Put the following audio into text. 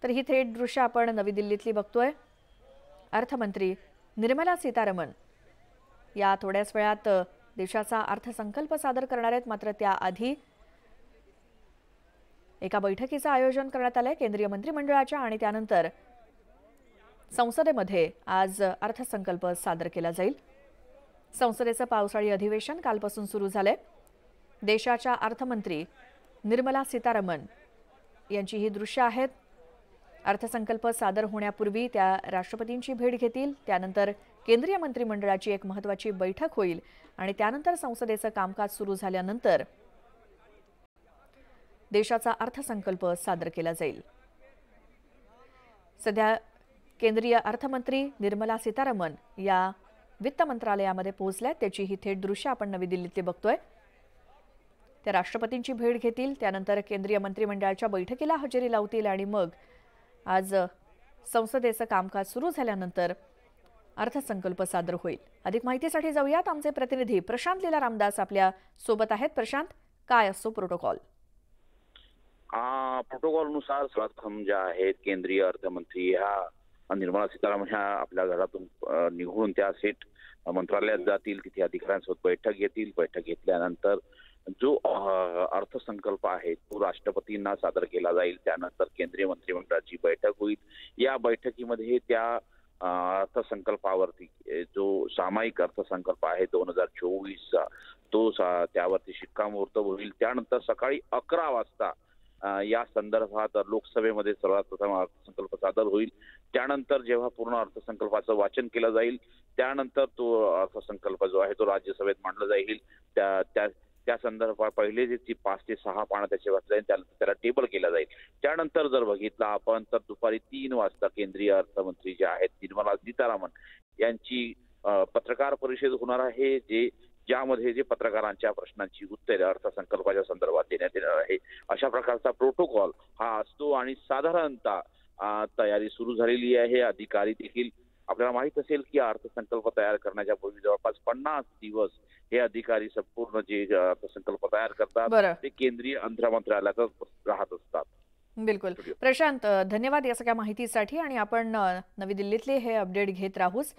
तर ही थेट दृश्य आपण नवी दिल्लीतली बघतोय। अर्थमंत्री निर्मला सीतारमण या थोड्याच वेळात देशाचा अर्थसंकल्प सादर करणार आहेत। मात्र त्याआधी एका बैठकीचं आयोजन करण्यात आलंय केंद्रीय मंत्रिमंडळाच्या आणि त्यानंतर संसदेमध्ये आज अर्थसंकल्प सादर केला जाईल। संसदेचं पावसाळी अधिवेशन कालपासून सुरू झालंय। देशाच्या अर्थमंत्री निर्मला सीतारमण यांची ही दृश्य आहेत। अर्थसंकल्प सादर होण्यापूर्वी त्या राष्ट्रपतींची भेट घेतील, त्यानंतर केंद्रीय मंत्रिमंडळाची एक महत्त्वाची बैठक होईल आणि त्यानंतर संसदेचं कामकाज सुरू झाल्यानंतर देशाचा अर्थसंकल्प सादर केला जाईल। सध्या केंद्रीय अर्थमंत्री निर्मला सीतारमण या वित्त मंत्रालयामध्ये पोहोचल्या, त्याची ही थेट दृश्य आपण नवी दिल्लीतली बघतोय। त्या राष्ट्रपतींची भेट घेतील, त्यानंतर केंद्रीय मंत्रिमंडळाच्या बैठकीला हजेरी लावतील आणि मग आज संसदेचं कामकाज सुरू झाल्यानंतर अर्थसंकल्प सादर होईल। अधिक माहितीसाठी जाऊयात, आमचे प्रतिनिधी प्रशांत लीला रामदास आपल्या सोबत आहेत। प्रशांत, काय असतो प्रोटोकॉल? प्रोटोकॉलनुसार सर्वप्रथम ज्या आहेत केंद्रीय अर्थमंत्री ह्या निर्मला सीतारामन ह्या आपल्या घरातून निघून त्या सेट मंत्रालयात जातील, तिथे अधिकाऱ्यांसोबत बैठक घेतील। बैठक घेतल्यानंतर जो अर्थसंकल्प आहे तो राष्ट्रपतींना सादर केला जाईल। त्यानंतर केंद्रीय मंत्रिमंडळाची बैठक होईल। या बैठकीमध्ये त्या अर्थसंकल्पावरती जो सामायिक अर्थसंकल्प आहे 2024चा तो त्यावरती शिक्कामोर्तब होईल। त्यानंतर सकाळी 11 वाजता या संदर्भात लोकसभेमध्ये सर्वात प्रथम अर्थसंकल्प सादर होईल। त्यानंतर जेव्हा पूर्ण अर्थसंकल्पाचं वाचन केलं जाईल त्यानंतर तो अर्थसंकल्प जो आहे तो राज्यसभेत मांडला जाईल। त्या संदर्भात पहिले जे 5 ते 6 पानं त्याचे वाचले त्यानंतर त्याला टेबल केला जाईल। त्यानंतर जर बघितलं आपण तर दुपारी 3 वाजता केंद्रीय अर्थमंत्री जे आहेत निर्मला सीतारामन यांची पत्रकार परिषद होणार आहे, ज्यामध्ये जे पत्रकारांच्या प्रश्नांची उत्तरे अर्थसंकल्पाच्या संदर्भात देण्यात येणार आहे। अशा प्रकारचा प्रोटोकॉल हा असतो आणि साधारणतः तयारी सुरू झालेली आहे। अधिकारी देखील आपल्याला माहित असेल की अर्थसंकल्प तयार करण्याच्या पूर्वी जवळपास 50 दिवस हे अधिकारी संपूर्ण जे अर्थसंकल्प तयार करतात ते केंद्रीय अन्न मंत्रालयात राहत असतात। बिलकुल प्रशांत, धन्यवाद या सगळ्या माहितीसाठी आणि आपण नवी दिल्लीतले हे अपडेट घेत राहूच।